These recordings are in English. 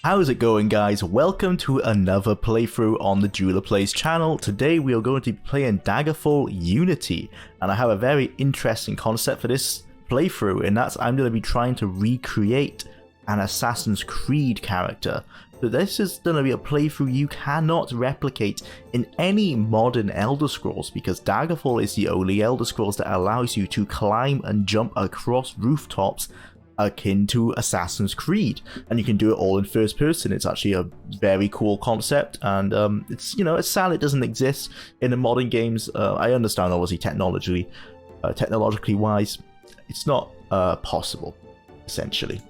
How's it going, guys? Welcome to another playthrough on the Jwlar Plays channel. Today we are going to be playing Daggerfall Unity, and I have a very interesting concept for this playthrough, and that's I'm going to be trying to recreate an Assassin's Creed character. So this is going to be a playthrough you cannot replicate in any modern Elder Scrolls, because Daggerfall is the only Elder Scrolls that allows you to climb and jump across rooftops akin to Assassin's Creed, and you can do it all in first person. It's actually a very cool concept, and it's sad it doesn't exist in the modern games. I understand, obviously, technologically wise, it's not possible, essentially.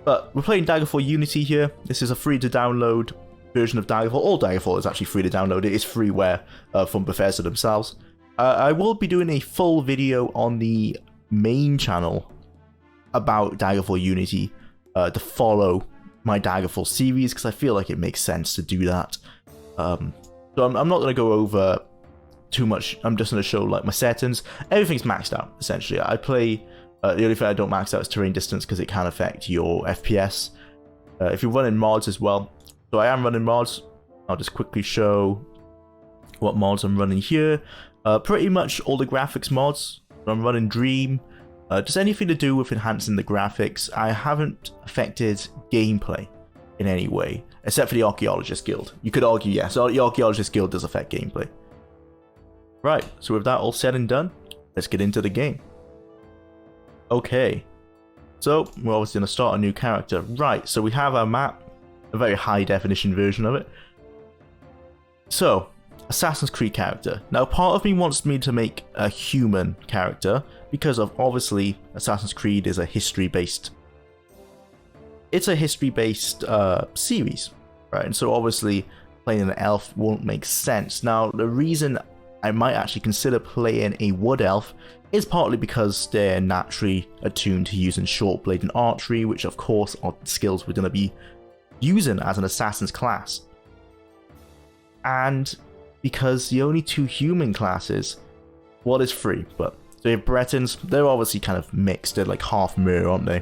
But we're playing Daggerfall Unity here. This is a free to download version of Daggerfall. All Daggerfall is actually free to download. It is freeware from Bethesda themselves. I will be doing a full video on the main channel about Daggerfall Unity to follow my Daggerfall series, because I feel like it makes sense to do that. So I'm not going to go over too much. I'm just going to show like my settings. Everything's maxed out, essentially. I play, the only thing I don't max out is terrain distance, because it can affect your FPS. If you're running mods as well. So I am running mods. I'll just quickly show what mods I'm running here. Pretty much all the graphics mods. I'm running Dream. Just anything to do with enhancing the graphics. I haven't affected gameplay in any way, except for the Archaeologist Guild. You could argue, yes, the Archaeologist Guild does affect gameplay. Right, so with that all said and done, let's get into the game. Okay, so we're obviously going to start a new character. Right, so we have our map, a very high definition version of it. So, Assassin's Creed character. Now, part of me wants me to make a human character, because of obviously Assassin's Creed is a history-based. It's a history-based series, right? And so obviously playing an elf won't make sense. Now, the reason I might actually consider playing a wood elf is partly because they're naturally attuned to using short blade and archery, which of course are skills we're going to be using as an assassin's class. And because the only two human classes, well, is free, but so you have Bretons. They're obviously kind of mixed. They're like half Mer, aren't they?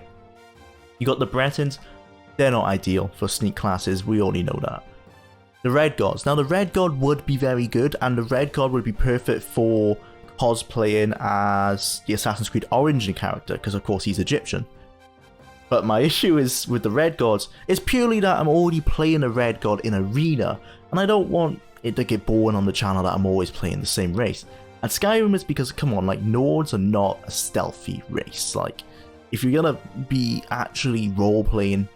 You got the Bretons. They're not ideal for sneak classes. We already know that. The Red Gods. Now, the Red God would be very good, and the Red God would be perfect for cosplaying as the Assassin's Creed Origin character, because of course he's Egyptian. But my issue is with the Red Gods is purely that I'm already playing a Red God in Arena, and I don't want it to get boring on the channel that I'm always playing the same race. And Skyrim is because, come on, like, Nords are not a stealthy race. Like, if you're gonna be actually role-playing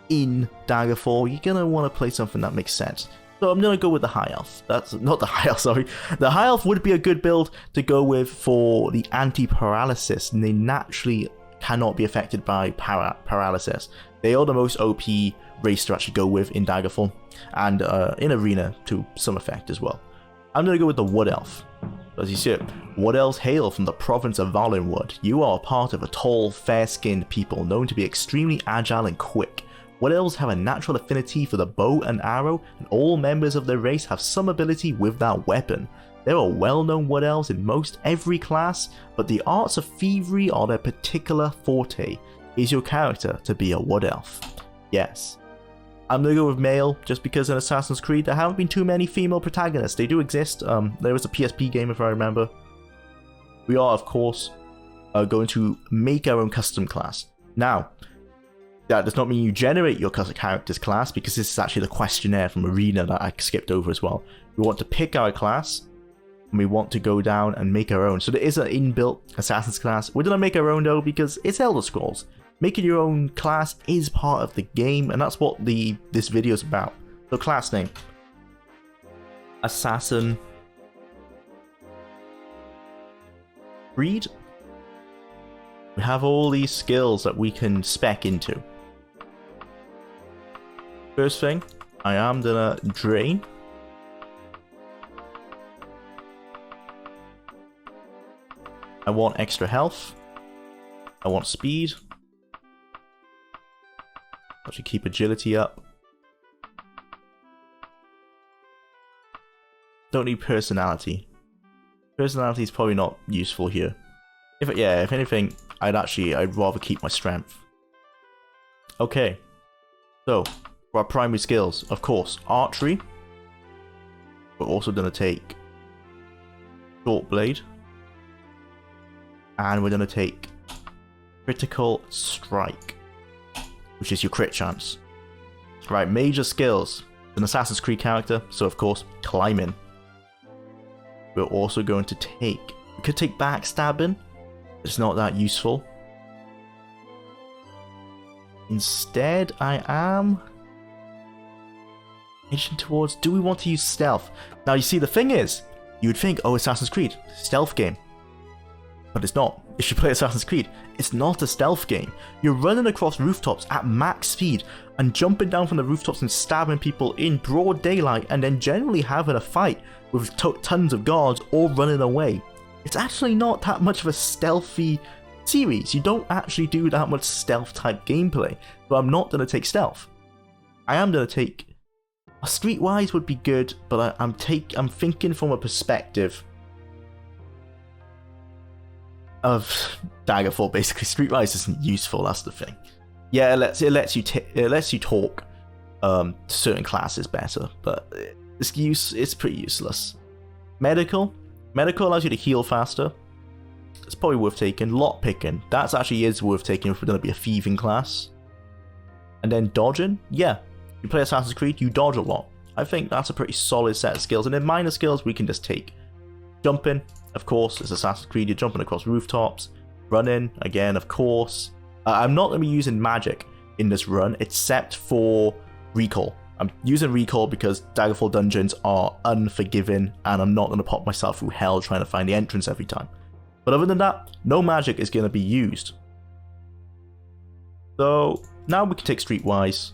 in Daggerfall, you're gonna want to play something that makes sense. So I'm gonna go with the High Elf. That's not the High Elf, sorry. The High Elf would be a good build to go with for the anti-paralysis, and they naturally cannot be affected by paralysis. They are the most OP race to actually go with in Daggerfall, and in Arena to some effect as well. I'm going to go with the Wood Elf. As you see it, Wood Elves hail from the province of Valenwood. You are part of a tall, fair-skinned people known to be extremely agile and quick. Wood Elves have a natural affinity for the bow and arrow, and all members of their race have some ability with that weapon. There are well-known Wood Elves in most every class, but the arts of thievery are their particular forte. Is your character to be a Wood Elf? Yes. I'm going to go with male, just because in Assassin's Creed there haven't been too many female protagonists. They do exist. There was a PSP game, if I remember. We are, of course, going to make our own custom class. Now, that does not mean you generate your character's class, because this is actually the questionnaire from Arena that I skipped over as well. We want to pick our class, and we want to go down and make our own. So there is an inbuilt Assassin's class. We're going to make our own, though, because it's Elder Scrolls. Making your own class is part of the game, and that's what this video is about. So, class name: Assassin Creed. We have all these skills that we can spec into. First thing, I am gonna drain. I want extra health. I want speed. I should keep agility up. Don't need personality. Personality is probably not useful here. If anything, I'd rather keep my strength. Okay. So, for our primary skills, of course, archery. We're also going to take short blade. And we're going to take critical strike, which is your crit chance. Right, major skills. An Assassin's Creed character, so of course, climbing. We're also going to take... We could take backstabbing. It's not that useful. Instead, I am... edging towards... Do we want to use stealth? Now, you see, the thing is, you would think, oh, Assassin's Creed, stealth game. But it's not. If you play Assassin's Creed, it's not a stealth game. You're running across rooftops at max speed and jumping down from the rooftops and stabbing people in broad daylight and then generally having a fight with tons of guards or running away. It's actually not that much of a stealthy series. You don't actually do that much stealth type gameplay. So I'm not going to take stealth. I am going to take... Streetwise would be good, but I'm thinking from a perspective of Daggerfall. Basically, Streetwise isn't useful. That's the thing. Yeah, it lets you talk to certain classes better, but it's pretty useless. Medical allows you to heal faster. It's probably worth taking. Lock picking, that actually is worth taking if we're going to be a thieving class. And then dodging, yeah. You play Assassin's Creed, you dodge a lot. I think that's a pretty solid set of skills. And then minor skills we can just take. Jumping, of course, it's Assassin's Creed. You're jumping across rooftops. Running, again, of course. I'm not going to be using magic in this run, except for recall. I'm using recall because Daggerfall dungeons are unforgiving, and I'm not going to pop myself through hell trying to find the entrance every time. But other than that, no magic is going to be used. So, now we can take Streetwise.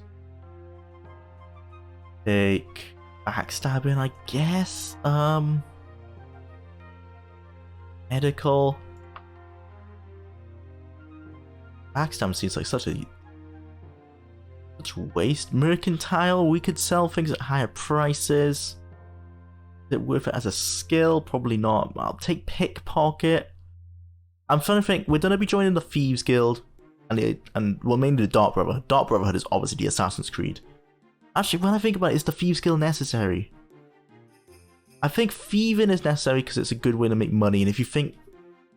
Take backstabbing, I guess. Medical. Backstabbing seems like such a waste. Mercantile, we could sell things at higher prices. Is it worth it as a skill? Probably not. I'll take pickpocket. I'm trying to think. We're going to be joining the Thieves Guild, and well, mainly the Dark Brotherhood. Dark Brotherhood is obviously the Assassin's Creed. Actually, when I think about it, is the Thieves Guild necessary? I think thieving is necessary because it's a good way to make money. And if you think,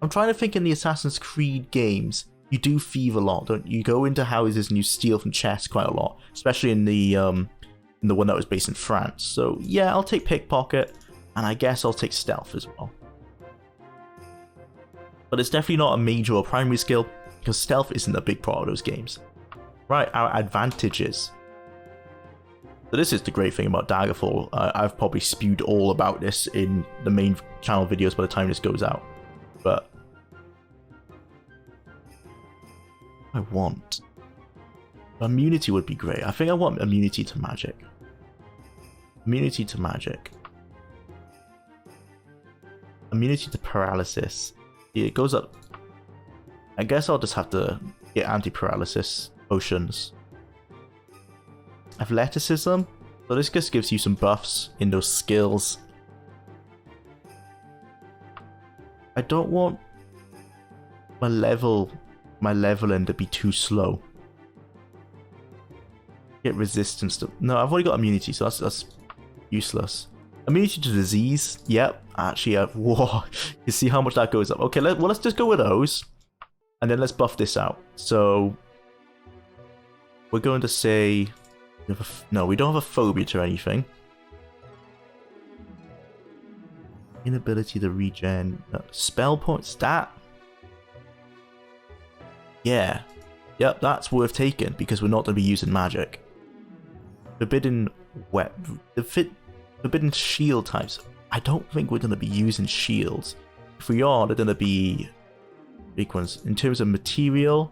I'm trying to think in the Assassin's Creed games, you do thieve a lot, don't you? You go into houses and you steal from chests quite a lot, especially in the one that was based in France. So yeah, I'll take pickpocket, and I guess I'll take stealth as well. But it's definitely not a major or primary skill because stealth isn't a big part of those games. Right, our advantages. So this is the great thing about Daggerfall. I've probably spewed all about this in the main channel videos by the time this goes out. But I want immunity would be great. I think I want immunity to magic. Immunity to magic. Immunity to paralysis. Yeah, it goes up. I guess I'll just have to get anti-paralysis potions. Athleticism. So this just gives you some buffs in those skills. I don't want my leveling to be too slow. Get resistance to... No, I've already got immunity, so that's useless. Immunity to disease. Yep. Actually, whoa. You see how much that goes up. Okay, let's just go with those. And then let's buff this out. So we're going to say... No, we don't have a phobia to anything. Inability to regen. No. Spell points. That... Yeah. Yep, that's worth taking because we're not going to be using magic. Forbidden Forbidden shield types. I don't think we're going to be using shields. If we are, they're going to be big ones. In terms of material,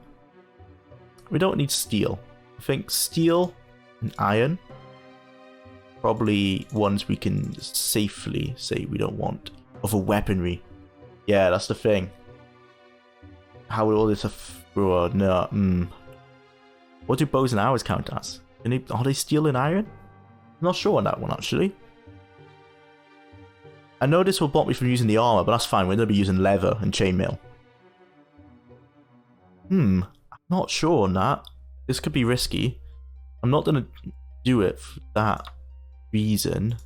we don't need steel. I think steel and iron, probably ones we can safely say we don't want. Other weaponry. Yeah, that's the thing. How would all this no. What do bows and arrows count as? Are they steel and iron? I'm not sure on that one actually. I know this will block me from using the armor, but that's fine. We're going to be using leather and chainmail. I'm not sure on that. This could be risky. I'm not gonna do it for that reason.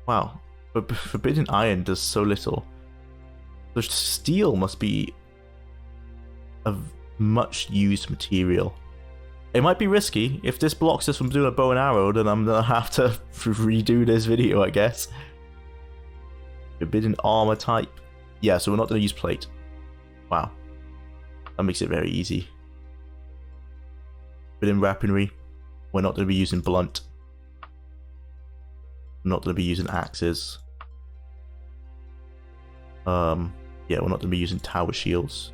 Wow, but Forbidden Iron does so little. The steel must be a much used material. It might be risky. If this blocks us from doing a bow and arrow, then I'm gonna have to redo this video, I guess. Forbidden armor type. Yeah, so we're not gonna use plate. Wow. That makes it very easy. Forbidden weaponry. We're not gonna be using blunt. We're not gonna be using axes. Yeah, we're not gonna be using tower shields.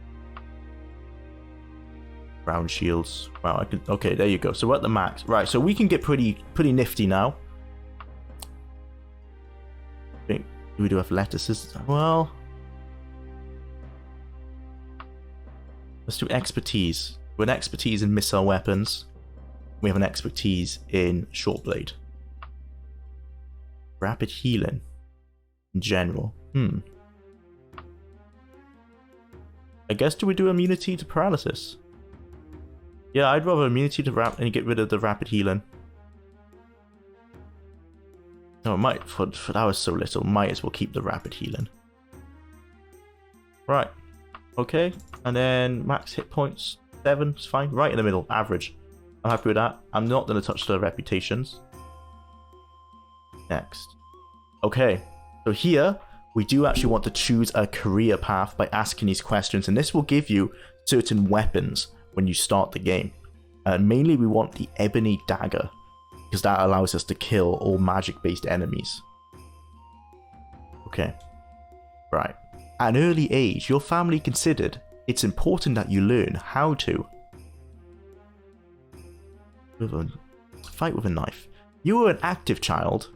Round shields. Wow, I can. Okay, there you go. So we're at the max. Right, so we can get pretty nifty now. I think we do athleticism. Well, let's do expertise. We have an expertise in missile weapons. We have an expertise in short blade. Rapid healing in general. I guess do we do immunity to paralysis? Yeah, I'd rather immunity to and get rid of the rapid healing. No, it might for that was so little. Might as well keep the rapid healing. Right. Okay, and then max hit points 7 is fine. Right in the middle, average. I'm happy with that. I'm not going to touch the reputations. Next. Okay, so here we do actually want to choose a career path by asking these questions, and this will give you certain weapons when you start the game. And mainly we want the ebony dagger, because that allows us to kill all magic based enemies. Okay, right. At an early age, your family considered it's important that you learn how to fight with a knife. You were an active child,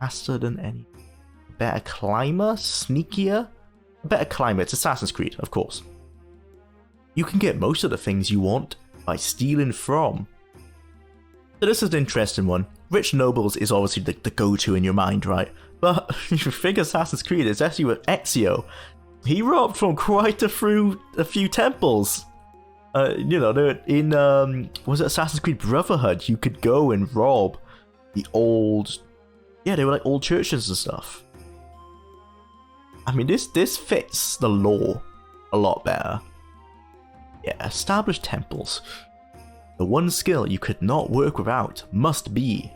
faster than any. Better climber, sneakier. A better climber, it's Assassin's Creed, of course. You can get most of the things you want by stealing from. So this is an interesting one. Rich nobles is obviously the go-to in your mind, right? But if you think Assassin's Creed, especially with Ezio, he robbed from quite a few temples. You know, in was it Assassin's Creed Brotherhood? You could go and rob the old, yeah, they were like old churches and stuff. I mean, this fits the lore a lot better. Yeah, established temples. The one skill you could not work without must be.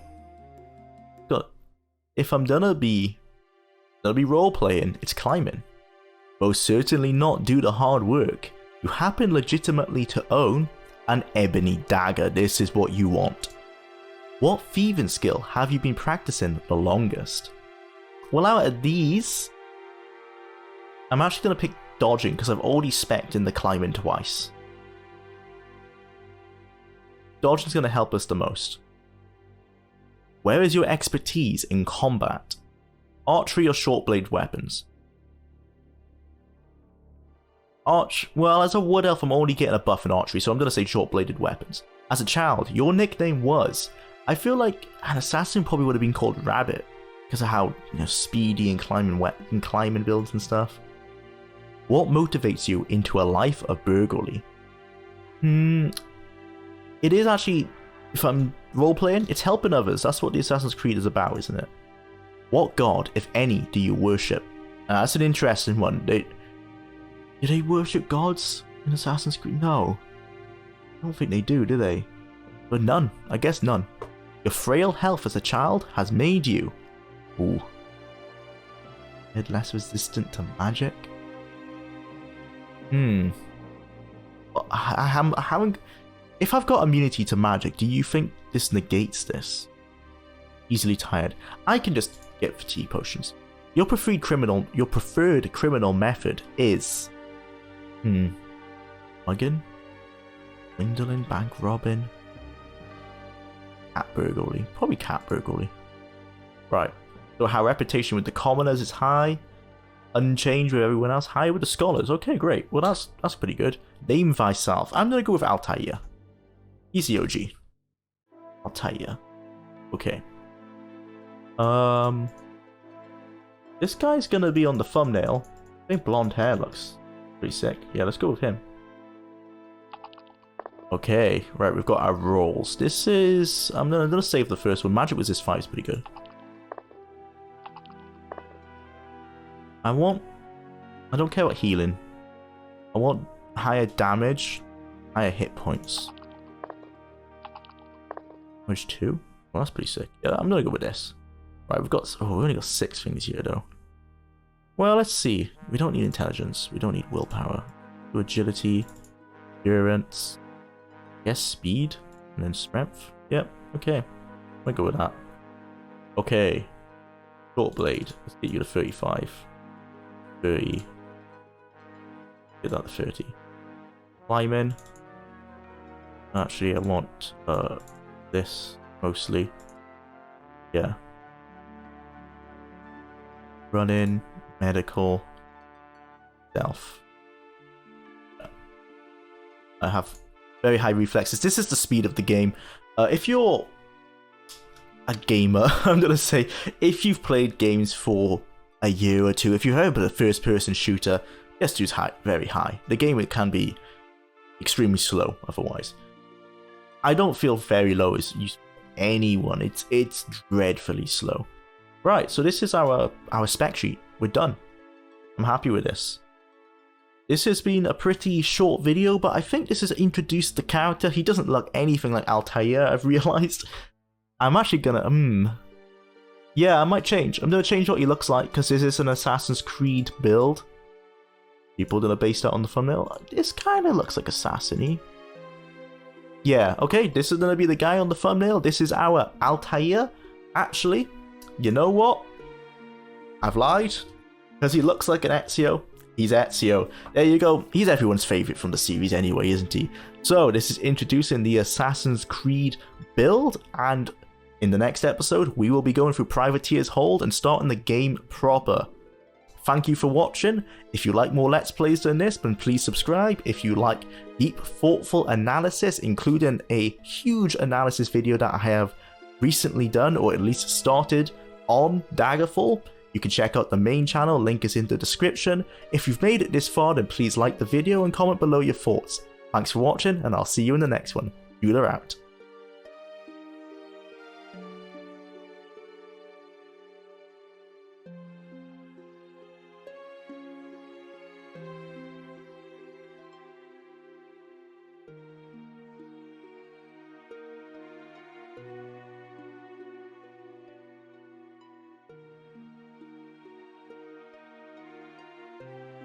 God, if I'm gonna be role playing, it's climbing. Most certainly not do the hard work. You happen legitimately to own an ebony dagger. This is what you want. What thieving skill have you been practicing the longest? Well, out of these, I'm actually going to pick dodging because I've already spec'd in the climbing twice. Dodging's going to help us the most. Where is your expertise in combat? Archery or short blade weapons? Well, as a wood elf, I'm already getting a buff in archery, so I'm going to say short bladed weapons. As a child, your nickname was. I feel like an assassin probably would have been called Rabbit because of how, you know, speedy and climbing builds and stuff. What motivates you into a life of burglary? It is actually, if I'm role-playing, it's helping others. That's what the Assassin's Creed is about, isn't it? What god, if any, do you worship? That's an interesting one. Do they worship gods in Assassin's Creed? No. I don't think they do they? But none. I guess none. Your frail health as a child has made you... Ooh. Less resistant to magic? I haven't... If I've got immunity to magic, do you think this negates this? Easily tired. I can just get fatigue potions. Your preferred criminal method is... Mugging? Swindling, bank robbing? Cat burglary. Probably cat burglary. Right. So our reputation with the commoners is high. Unchanged with everyone else. Higher with the scholars. Okay, great. Well, that's pretty good. Name thyself. I'm going to go with Altair. Easy OG. Altair. Okay. This guy's going to be on the thumbnail. I think blonde hair looks pretty sick. Yeah, let's go with him. Okay, right, we've got our rolls. This is... I'm gonna save the first one. Magic Resist 5 is pretty good. I don't care about healing. I want higher damage, higher hit points. Which 2? Well, that's pretty sick. Yeah, I'm gonna go with this. Right, we've only got 6 things here though. Well, let's see. We don't need intelligence. We don't need willpower. Do agility, endurance, I guess speed, and then strength. Yep, okay. I'll go with that. Okay. Short blade. Let's get you to 35. 30. Get that to 30. Climbing. Actually, I want this mostly. Yeah. Running, medical, stealth. I have very high reflexes. This is the speed of the game. If you're a gamer, I'm gonna say, if you've played games for a year or two, if you heard about a first-person shooter, yes, dude's high, very high. The game, it can be extremely slow otherwise. I don't feel very low as anyone. It's dreadfully slow. Right, so this is our spec sheet. We're done. I'm happy with this. This has been a pretty short video, but I think this has introduced the character. He doesn't look anything like Altair, I've realized. I'm actually gonna, yeah, I might change. I'm gonna change what he looks like, because this is an Assassin's Creed build. People that are based out on the thumbnail. This kind of looks like Assassin-y. Yeah, okay, this is gonna be the guy on the thumbnail. This is our Altair. Actually, you know what? I've lied. Because he looks like an Ezio. He's Ezio. There you go. He's everyone's favourite from the series anyway, isn't he? So this is introducing the Assassin's Creed build, and in the next episode we will be going through Privateer's Hold and starting the game proper. Thank you for watching. If you like more Let's Plays than this, then please subscribe. If you like deep, thoughtful analysis, including a huge analysis video that I have recently done, or at least started, on Daggerfall, you can check out the main channel, link is in the description. If you've made it this far, then please like the video and comment below your thoughts. Thanks for watching, and I'll see you in the next one. Jwlar out.